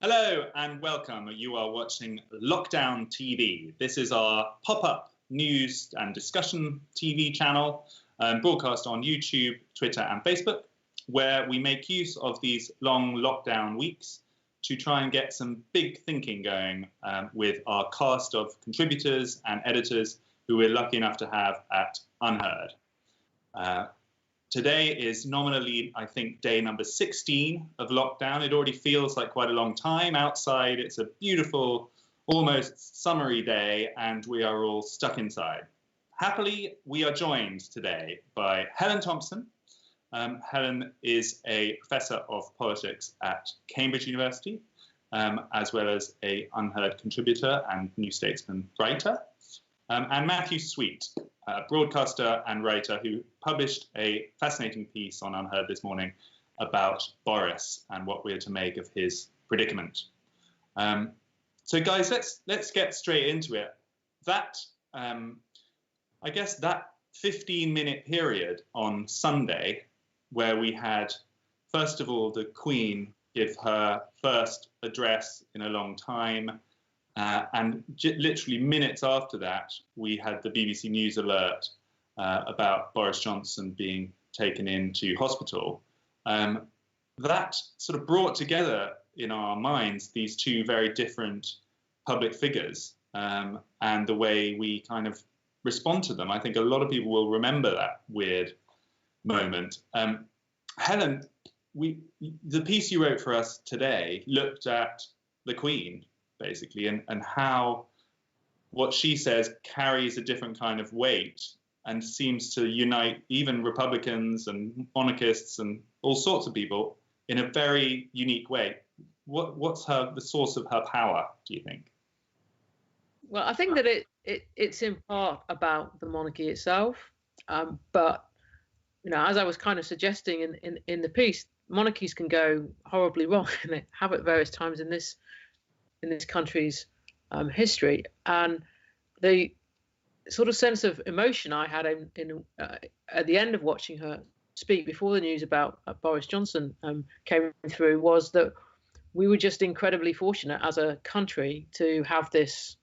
Hello and welcome. You are watching Lockdown TV. This is our pop-up news and discussion TV channel, broadcast on YouTube, Twitter and Facebook, where we make use of these long lockdown weeks to try and get some big thinking going with our cast of contributors and editors who we're lucky enough to have at UnHerd. Today is nominally, I think, day number 16 of lockdown. It already feels like quite a long time outside. It's a beautiful, almost summery day, and we are all stuck inside. Happily, we are joined today by Helen Thompson. Helen is a professor of politics at Cambridge University, as well as a UnHerd contributor and New Statesman writer. And Matthew Sweet, broadcaster and writer, who published a fascinating piece on UnHerd this morning about Boris and what we're to make of his predicament. So, guys, let's get straight into it. That I guess that 15-minute period on Sunday, where we had, first of all, the Queen give her first address in a long time. And literally minutes after that, we had the BBC News alert about Boris Johnson being taken into hospital. That sort of brought together in our minds these two very different public figures and the way we kind of respond to them. I think a lot of people will remember that weird moment. Helen, the piece you wrote for us today looked at the Queen, basically, and how what she says carries a different kind of weight and seems to unite even Republicans and monarchists and all sorts of people in a very unique way. What's the source of her power, do you think? Well, I think that it's in part about the monarchy itself, but as I was kind of suggesting in the piece, monarchies can go horribly wrong, and they have at various times in this country's history. And the sort of sense of emotion I had at the end of watching her speak before the news about Boris Johnson came through was that we were just incredibly fortunate as a country to have this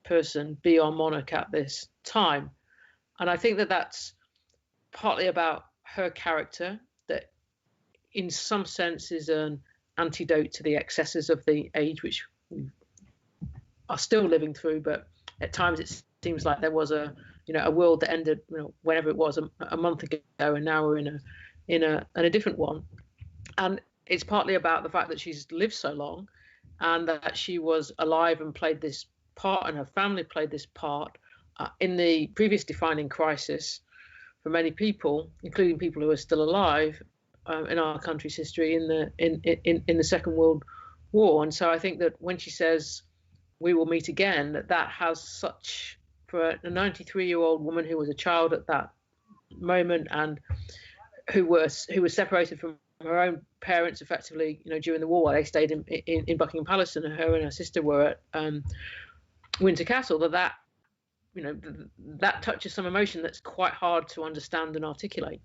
person be our monarch at this time. And I think that that's partly about her character, that in some sense is an antidote to the excesses of the age, which we are still living through, but at times it seems like there was a world that ended whenever it was a month ago, and now we're in a different one. And it's partly about the fact that she's lived so long and that she was alive and played this part, and her family played this part in the previous defining crisis for many people, including people who are still alive in our country's history in the Second World War. And so I think that when she says we will meet again, that has such, for a 93-year-old woman who was a child at that moment and who was separated from her own parents effectively, during the war while they stayed in Buckingham Palace, and her and her sister were at Windsor Castle, that touches some emotion that's quite hard to understand and articulate.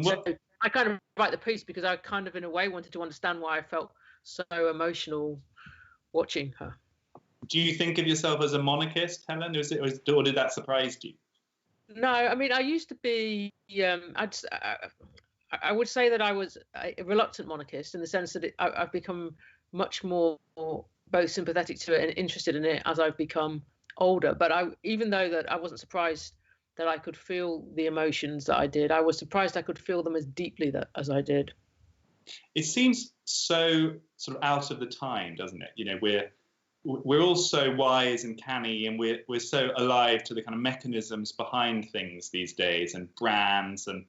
So I kind of write the piece because I kind of, in a way, wanted to understand why I felt so emotional watching her. Do you think of yourself as a monarchist, Helen, or did that surprise you? No, I mean, I used to be, I would say that I was a reluctant monarchist in the sense that I've become much more both sympathetic to it and interested in it as I've become older. But even though that I wasn't surprised that I could feel the emotions that I did, I was surprised I could feel them as deeply as I did. It seems so sort of out of the time, doesn't it? We're all so wise and canny, and we're so alive to the kind of mechanisms behind things these days, and brands, and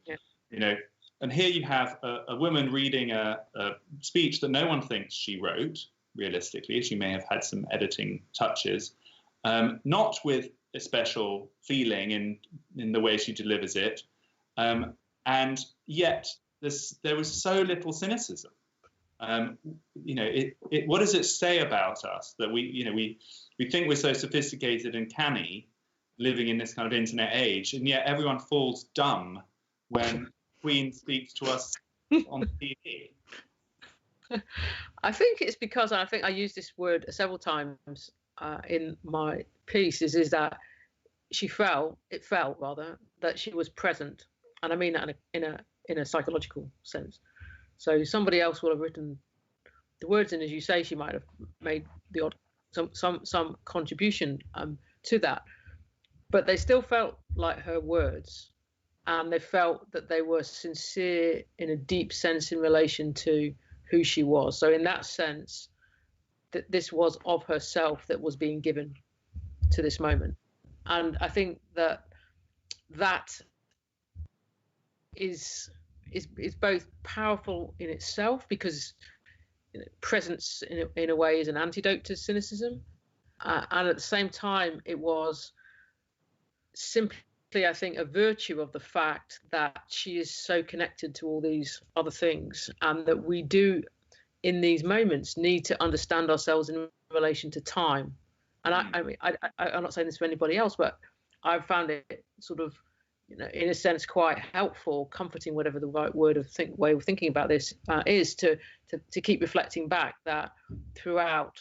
and here you have a woman reading a speech that no one thinks she wrote. Realistically, she may have had some editing touches, not with a special feeling in the way she delivers it, and yet there was so little cynicism. What does it say about us that we think we're so sophisticated and canny living in this kind of internet age, and yet everyone falls dumb when Queen speaks to us on TV? I think it's because, and I think I used this word several times in my piece, is that it felt rather that she was present, and I mean that in a psychological sense. So somebody else will have written the words, and as you say, she might have made the odd some contribution to that, but they still felt like her words, and they felt that they were sincere in a deep sense in relation to who she was. So in that sense, that this was of herself that was being given to this moment. And I think that is both powerful in itself, because presence in a way is an antidote to cynicism, and at the same time it was simply, I think, a virtue of the fact that she is so connected to all these other things, and that we do in these moments need to understand ourselves in relation to time. And I'm not saying this for anybody else, but I've found it sort of, in a sense, quite helpful, comforting, whatever the right way of thinking about this is, to keep reflecting back that throughout,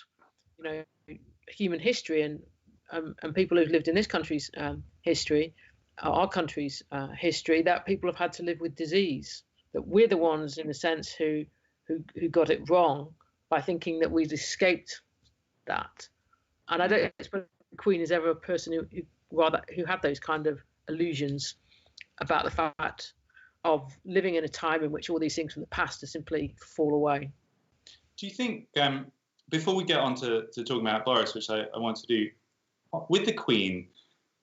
human history and people who've lived in this country's history, our country's history, that people have had to live with disease. That we're the ones, in a sense, who got it wrong by thinking that we'd escaped that. And I don't expect the Queen is ever a person who had those kind of illusions about the fact of living in a time in which all these things from the past to simply fall away. Do you think, before we get on to talking about Boris, which I want to do, with the Queen,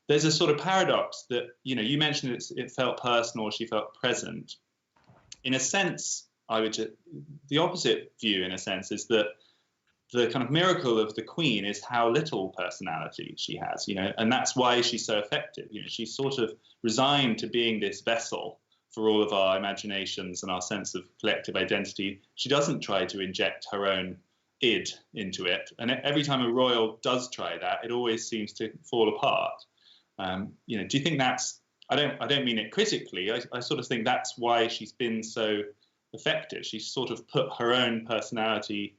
there's a sort of paradox that, you mentioned it felt personal, she felt present. In a sense, the opposite view, in a sense, is that the kind of miracle of the Queen is how little personality she has, and that's why she's so effective. She's sort of resigned to being this vessel for all of our imaginations and our sense of collective identity. She doesn't try to inject her own id into it, and every time a royal does try that, it always seems to fall apart. Do you think that's? I don't mean it critically. I sort of think that's why she's been so effective. She's sort of put her own personality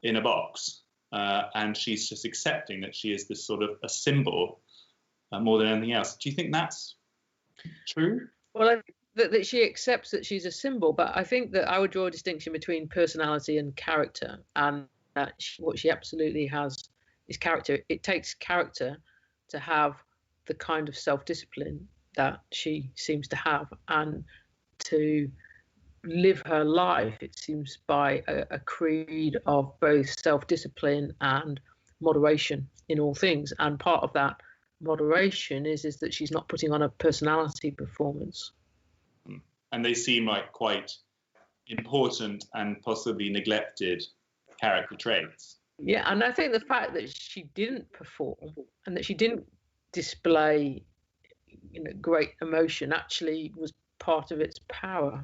in a box, and she's just accepting that she is this sort of a symbol more than anything else. Do you think that's true? Well, I think that she accepts that she's a symbol, but I think that I would draw a distinction between personality and character, and that what she absolutely has is character. It takes character to have the kind of self-discipline that she seems to have, and to live her life, it seems, by a creed of both self-discipline and moderation in all things. And part of that moderation is that she's not putting on a personality performance. And they seem like quite important and possibly neglected character traits. Yeah, and I think the fact that she didn't perform and that she didn't display great emotion actually was part of its power.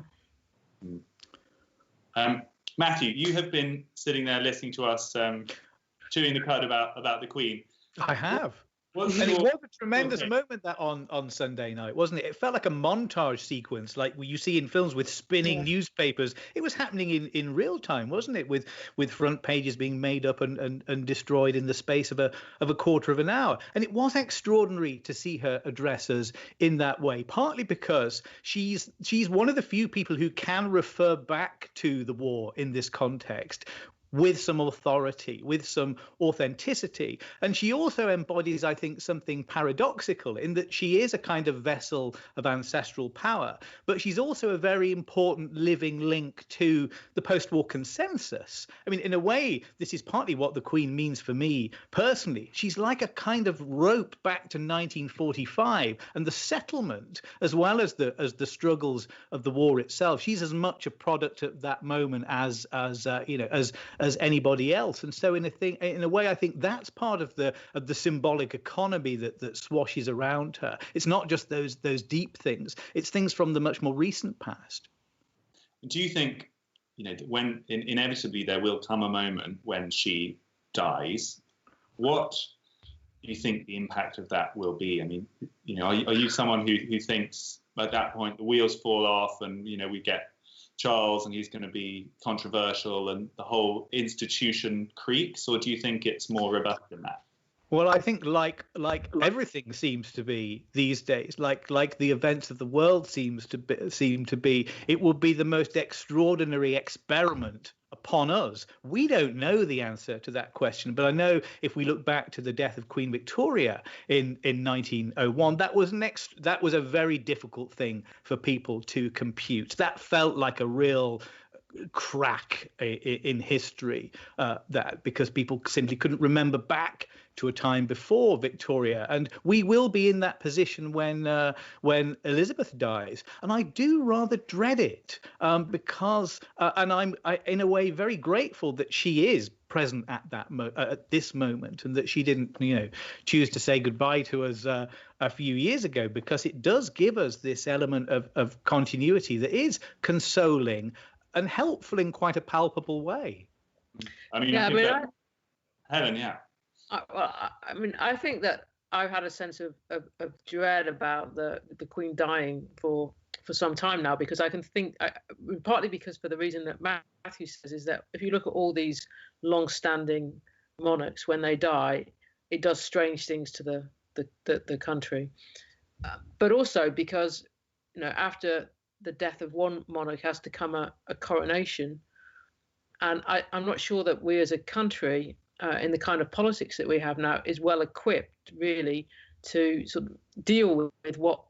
Matthew, you have been sitting there listening to us chewing the cud about the Queen. I have. And it was a tremendous moment that on Sunday night, wasn't it? It felt like a montage sequence, like you see in films with spinning newspapers. It was happening in real time, wasn't it? With front pages being made up and destroyed in the space of a quarter of an hour. And it was extraordinary to see her address us in that way, partly because she's one of the few people who can refer back to the war in this context with some authority, with some authenticity. And she also embodies, I think, something paradoxical in that she is a kind of vessel of ancestral power, but she's also a very important living link to the post-war consensus. I mean, in a way, this is partly what the Queen means for me personally. She's like a kind of rope back to 1945 and the settlement, as well as the struggles of the war itself. She's as much a product of that moment as anybody else. And so in a way, I think that's part of the symbolic economy that swashes around her. It's not just those deep things, it's things from the much more recent past. Do you think, when inevitably there will come a moment when she dies, what do you think the impact of that will be? I mean, are you someone who thinks at that point the wheels fall off and we get Charles and he's going to be controversial and the whole institution creaks, or do you think it's more robust than that? Well, I think like everything seems to be these days, like the events of the world seem to be, it will be the most extraordinary experiment upon us. We don't know the answer to that question, but I know if we look back to the death of Queen Victoria in 1901, that was a very difficult thing for people to compute. That felt like a real crack in history, that because people simply couldn't remember back to a time before Victoria, and we will be in that position when Elizabeth dies, and I do rather dread it, because and I'm in a way very grateful that she is present at at this moment, and that she didn't choose to say goodbye to us a few years ago, because it does give us this element of continuity that is consoling and helpful in quite a palpable way. I mean, Helen, yeah. I think that I've had a sense of dread about the Queen dying for some time now, because I can think, partly because for the reason that Matthew says, is that if you look at all these long-standing monarchs, when they die, it does strange things to the country, but also because after the death of one monarch has to come a coronation, and I'm not sure that we as a country, in the kind of politics that we have now, is well equipped really to sort of deal with what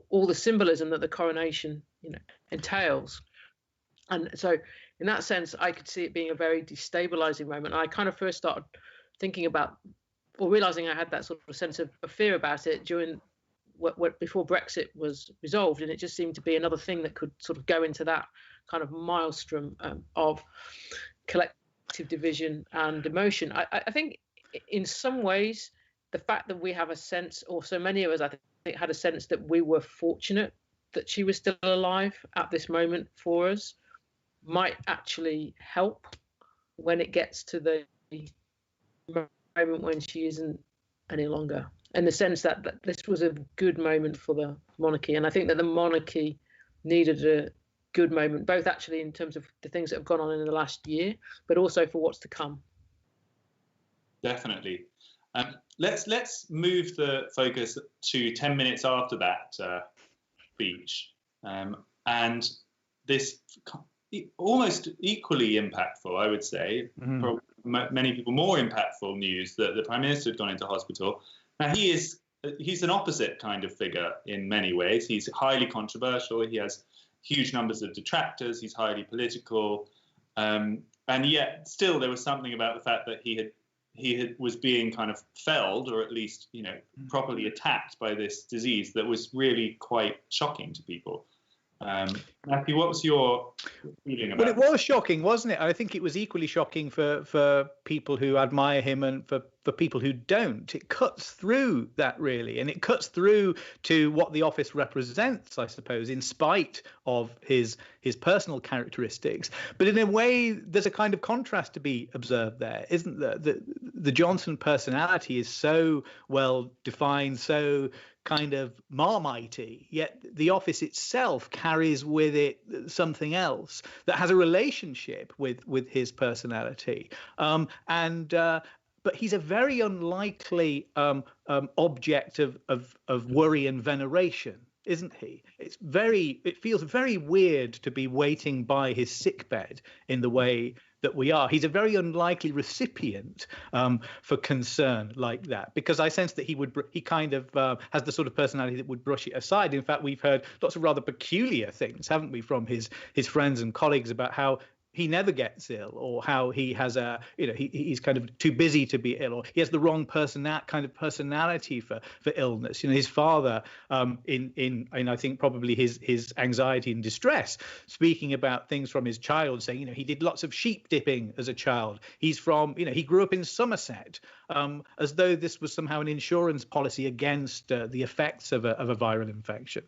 all the symbolism that the coronation entails. And so in that sense, I could see it being a very destabilizing moment. I kind of first started thinking about, or realizing I had that sort of sense of fear about it during before Brexit was resolved, and it just seemed to be another thing that could sort of go into that kind of maelstrom of collective division and emotion. I think in some ways the fact that we have a sense, or so many of us I think had a sense, that we were fortunate that she was still alive at this moment for us, might actually help when it gets to the moment when she isn't any longer, in the sense that this was a good moment for the monarchy. And I think that the monarchy needed a good moment, both actually in terms of the things that have gone on in the last year, but also for what's to come. Definitely. Let's move the focus to 10 minutes after that speech, and this almost equally impactful, I would say, for many people more impactful news that the Prime Minister had gone into hospital. Now he's an opposite kind of figure in many ways. He's highly controversial. He has huge numbers of detractors. He's highly political, and yet still there was something about the fact that he was being kind of felled, or at least properly attacked by this disease that was really quite shocking to people. Matthew, what was your feeling about it? Well, it was shocking, wasn't it? I think it was equally shocking for people who admire him and for people who don't. It cuts through that, really, and it cuts through to what the office represents, I suppose, in spite of his personal characteristics. But in a way, there's a kind of contrast to be observed there, isn't there? The Johnson personality is so well defined, so kind of marmitey, yet the office itself carries with it something else that has a relationship with his personality. But he's a very unlikely object of worry and veneration, isn't he? It feels very weird to be waiting by his sickbed in the way that we are. He's a very unlikely recipient for concern like that, because I sense that he kind of has the sort of personality that would brush it aside. In fact, we've heard lots of rather peculiar things, haven't we, from his friends and colleagues about how he never gets ill, or how he has he's kind of too busy to be ill, or he has the wrong kind of personality for illness. His father, in I think probably his anxiety and distress, speaking about things from his childhood, saying he did lots of sheep dipping as a child. He's from he grew up in Somerset, as though this was somehow an insurance policy against the effects of a viral infection.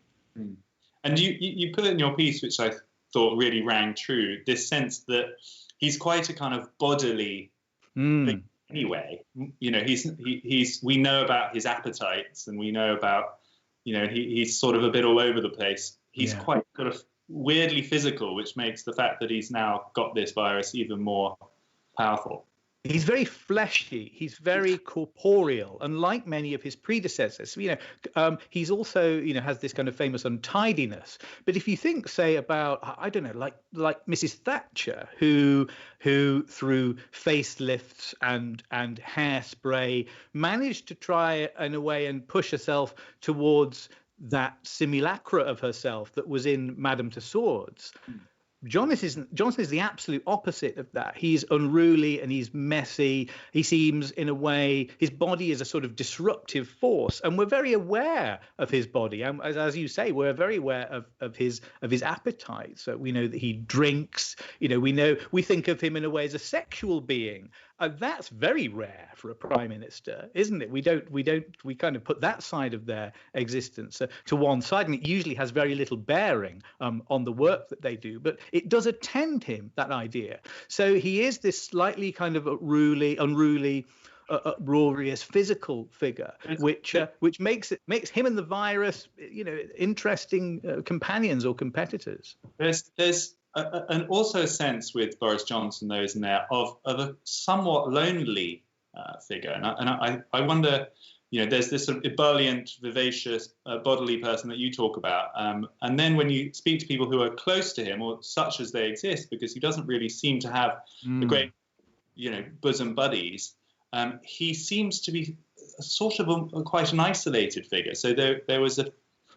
And you put it in your piece, which I thought really rang true, this sense that he's quite a kind of bodily thing anyway. We know about his appetites, and we know about he's sort of a bit all over the place. He's quite sort of weirdly physical, which makes the fact that he's now got this virus even more powerful. He's very fleshy. He's very corporeal, and like many of his predecessors, he's also, has this kind of famous untidiness. But if you think, say, about, I don't know, like Mrs. Thatcher, who through facelifts and hairspray managed to try in a way and push herself towards that simulacra of herself that was in Madame Tussauds. Johnson is the absolute opposite of that. He's unruly and he's messy. He seems, in a way, his body is a sort of disruptive force, and we're very aware of his body. And as you say, we're very aware of his appetite. So we know that he drinks. We think of him in a way as a sexual being. That's very rare for a prime minister, isn't it? We kind of put that side of their existence to one side, and it usually has very little bearing on the work that they do. But it does attend him, that idea. So he is this slightly kind of unruly, uproarious physical figure, which makes him and the virus, interesting companions or competitors. There's and also a sense with Boris Johnson, though, isn't there, of a somewhat lonely figure. And I wonder, there's this sort of ebullient, vivacious, bodily person that you talk about. And then when you speak to people who are close to him, or such as they exist, because he doesn't really seem to have a great, bosom buddies, he seems to be sort of quite an isolated figure. So there's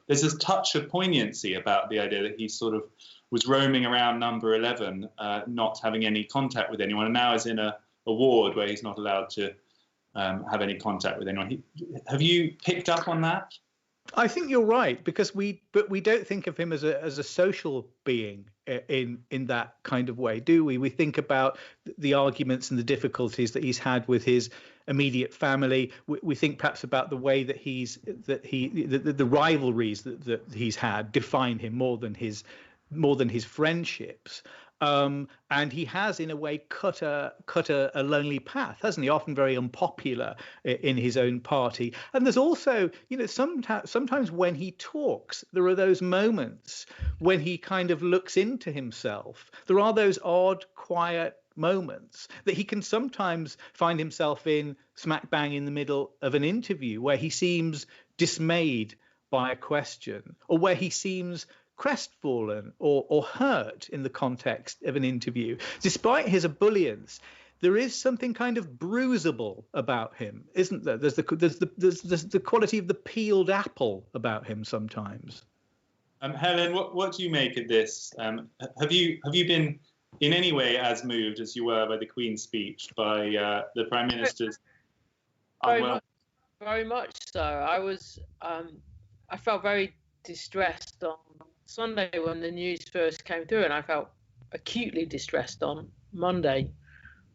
this touch of poignancy about the idea that he sort of was roaming around number 11, not having any contact with anyone, and now is in a ward where he's not allowed to have any contact with anyone. Have you picked up on that? I think you're right, because we don't think of him as a social being in that kind of way, do we? We think about the arguments and the difficulties that he's had with his immediate family. We think perhaps about the way that the rivalries that he's had define him more than his friendships. And he has, in a way, cut a lonely path, hasn't he? Often very unpopular in his own party. And there's also, sometimes when he talks, there are those moments when he kind of looks into himself. There are those odd, quiet moments that he can sometimes find himself in smack bang in the middle of an interview, where he seems dismayed by a question, or where he seems crestfallen or hurt in the context of an interview. Despite his ebullience, there is something kind of bruisable about him, isn't there? There's the quality of the peeled apple about him sometimes. Helen, what do you make of this? Have you been in any way as moved as you were by the Queen's speech, by the Prime Minister's? Very much so. I felt very distressed on Sunday when the news first came through, and I felt acutely distressed on Monday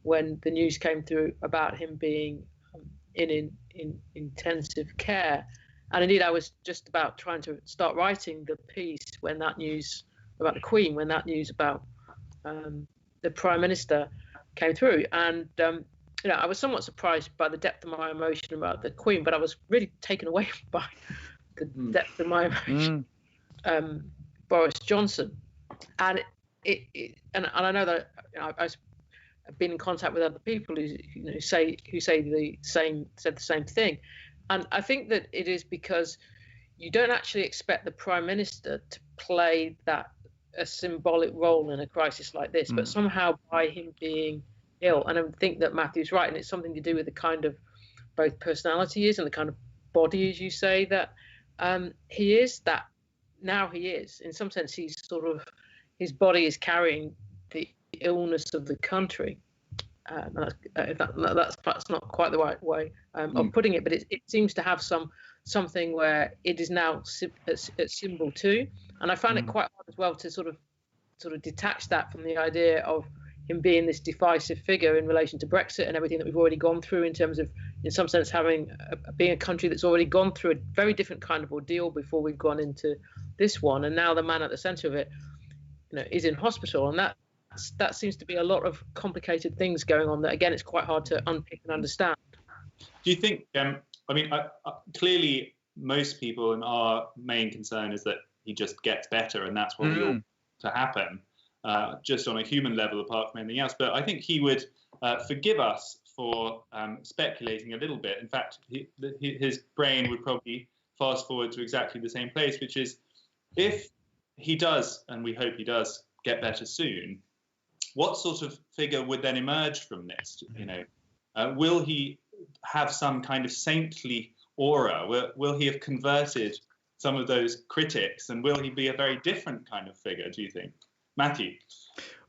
when the news came through about him being in intensive care. And indeed, I was just about trying to start writing the piece when that news about the Queen, when that news about the Prime Minister came through. And I was somewhat surprised by the depth of my emotion about the Queen, but I was really taken away by the depth of my emotion. Boris Johnson, and I know that I've been in contact with other people who said the same thing, and I think that it is because you don't actually expect the Prime Minister to play a symbolic role in a crisis like this, but somehow by him being ill, and I think that Matthew's right, and it's something to do with the kind of both personality he is and the kind of body, as you say, that he is that. Now he is, in some sense, he's sort of, his body is carrying the illness of the country. That's perhaps not quite the right way of putting it, but it seems to have something where it is now a symbol too. And I found it quite hard as well to sort of detach that from the idea of him being this divisive figure in relation to Brexit and everything that we've already gone through, in terms of, in some sense, being a country that's already gone through a very different kind of ordeal before we've gone into this one, and now the man at the centre of it, is in hospital, and that seems to be a lot of complicated things going on that, again, it's quite hard to unpick and understand. Do you think? Clearly, most people, and our main concern is that he just gets better, and that's what we all to happen, just on a human level, apart from anything else. But I think he would forgive us for speculating a little bit. In fact, his brain would probably fast forward to exactly the same place, which is, if he does, and we hope he does, get better soon, what sort of figure would then emerge from this? You know, will he have some kind of saintly aura? Will he have converted some of those critics, and will he be a very different kind of figure, do you think? Matthew?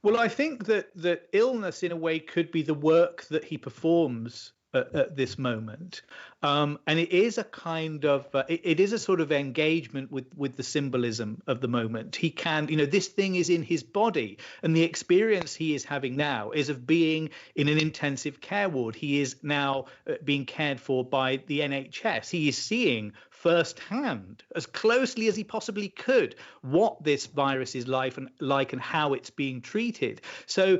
Well, I think that illness, in a way, could be the work that he performs at this moment, and it is a kind of it is a sort of engagement with the symbolism of the moment. He can, you know, this thing is in his body, and the experience he is having now is of being in an intensive care ward. He is now being cared for by the NHS. He is seeing firsthand, as closely as he possibly could, what this virus is like and how it's being treated. So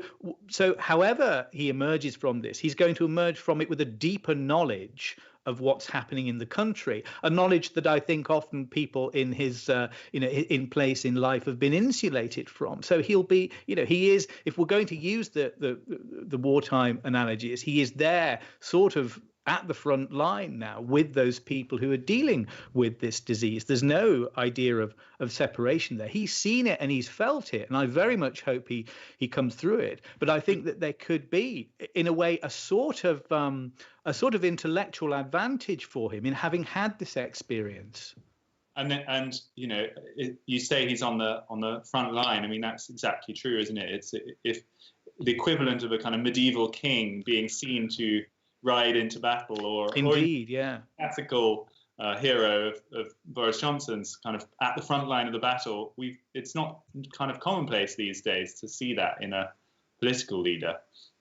however he emerges from this, he's going to emerge from it with a deeper knowledge of what's happening in the country, a knowledge that I think often people in his in place in life have been insulated from. So he'll be, you know, he is, if we're going to use the wartime analogies, he is there sort of at the front line now with those people who are dealing with this disease. There's no idea of separation there. He's seen it and he's felt it, and I very much hope he comes through it. But I think that there could be, in a way, a sort of intellectual advantage for him in having had this experience. And you know, you say he's on the front line. I mean, that's exactly true, isn't it? It's if the equivalent of a kind of medieval king being seen to ride into battle, or classical hero of Boris Johnson's kind of at the front line of the battle. It's not kind of commonplace these days to see that in a political leader.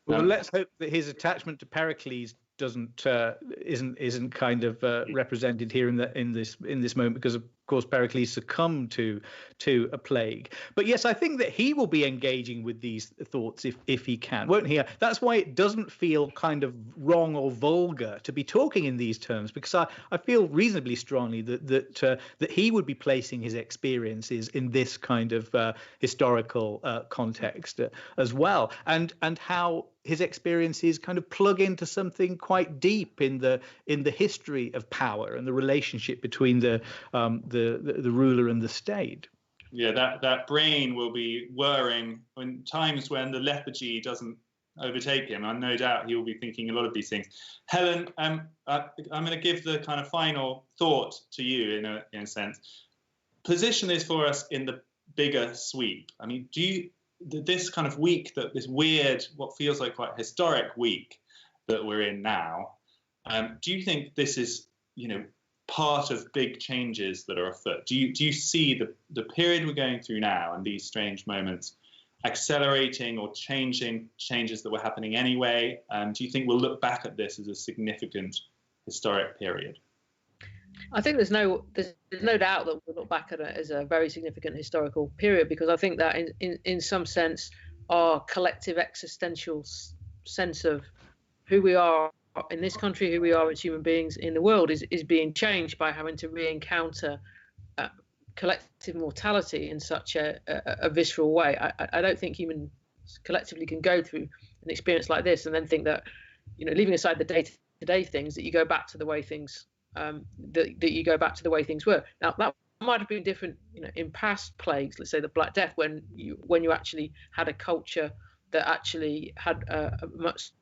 Well, let's hope that his attachment to Pericles isn't kind of represented here in this moment, because of course Pericles succumbed to a plague. But yes, I think that he will be engaging with these thoughts if he can, won't he? That's why it doesn't feel kind of wrong or vulgar to be talking in these terms, because I feel reasonably strongly that he would be placing his experiences in this kind of historical context as well, and how his experiences kind of plug into something quite deep in the history of power and the relationship between the ruler and the state. Yeah, that brain will be whirring in times when the lethargy doesn't overtake him, and no doubt he will be thinking a lot of these things. Helen, I'm going to give the kind of final thought to you in a sense. Position this for us in the bigger sweep. I mean, this kind of week, this weird, what feels like quite historic week that we're in now, do you think this is, you know, part of big changes that are afoot? Do you see the period we're going through now and these strange moments accelerating or changing changes that were happening anyway? Do you think we'll look back at this as a significant historic period? I think there's no doubt that we'll look back at it as a very significant historical period, because I think that in some sense our collective existential sense of who we are in this country, who we are as human beings in the world, is being changed by having to re-encounter collective mortality in such a visceral way. I don't think humans collectively can go through an experience like this and then think that, you know, leaving aside the day-to-day things, that you go back to the way things that you go back to the way things were. Now that might have been different, you know, in past plagues, let's say the Black Death, when you actually had a culture that actually had a much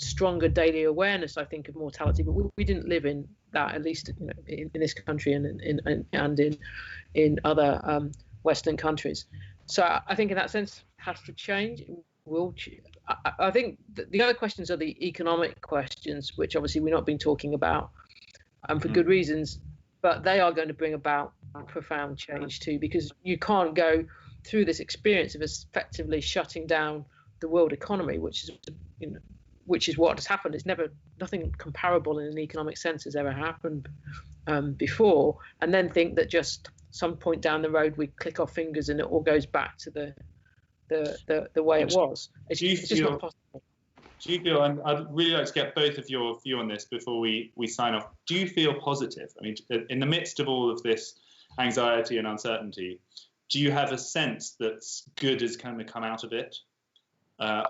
stronger daily awareness, I think, of mortality. But we didn't live in that, at least, you know, in this country and in other Western countries. So I think in that sense, it has to change. It will. I think the other questions are the economic questions, which obviously we've not been talking about, for good reasons, but they are going to bring about profound change too, because you can't go through this experience of effectively shutting down the world economy, which is what has happened. It's nothing comparable in an economic sense has ever happened before, and then think that just some point down the road we click our fingers and it all goes back to the way it was. It's just not possible. Do you feel, and I'd really like to get both of your view on this before we sign off, do you feel positive? I mean, in the midst of all of this anxiety and uncertainty, Do you have a sense that good is going to come out of it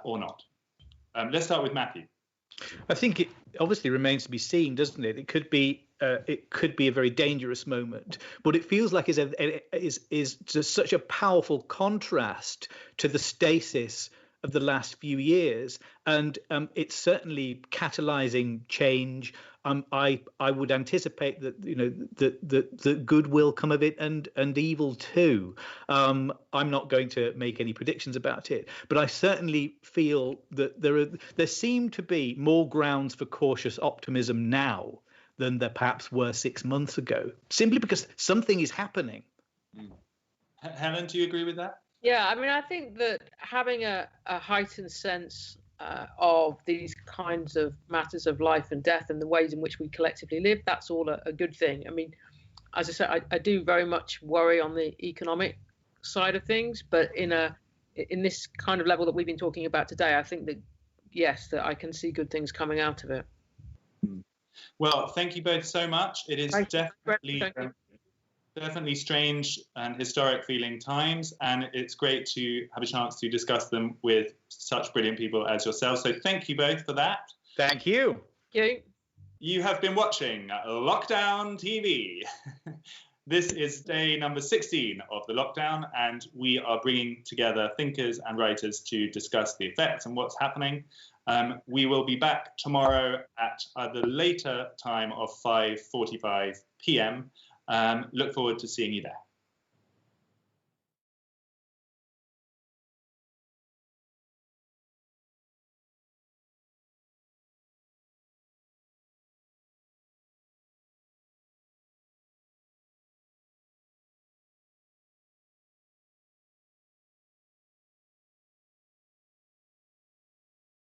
or not? Let's start with Matthew. I think it obviously remains to be seen, doesn't it? It could be a very dangerous moment, but it feels like is just such a powerful contrast to the stasis of the last few years, and it's certainly catalyzing change. I would anticipate that that good will come of it, and evil too. I'm not going to make any predictions about it, but I certainly feel that there seem to be more grounds for cautious optimism now than there perhaps were 6 months ago, simply because something is happening. Helen, do you agree with that? Yeah, I mean, I think that having a heightened sense of these kinds of matters of life and death and the ways in which we collectively live, that's all a good thing. I mean, as I said, I do very much worry on the economic side of things, but in this kind of level that we've been talking about today, I think that, yes, that I can see good things coming out of it. Well, thank you both so much. It is definitely strange and historic feeling times, and it's great to have a chance to discuss them with such brilliant people as yourselves. So thank you both for that. Thank you. Thank you. You have been watching Lockdown TV. This is day number 16 of the lockdown, and we are bringing together thinkers and writers to discuss the effects and what's happening. We will be back tomorrow at the later time of 5:45 p.m. Look forward to seeing you there.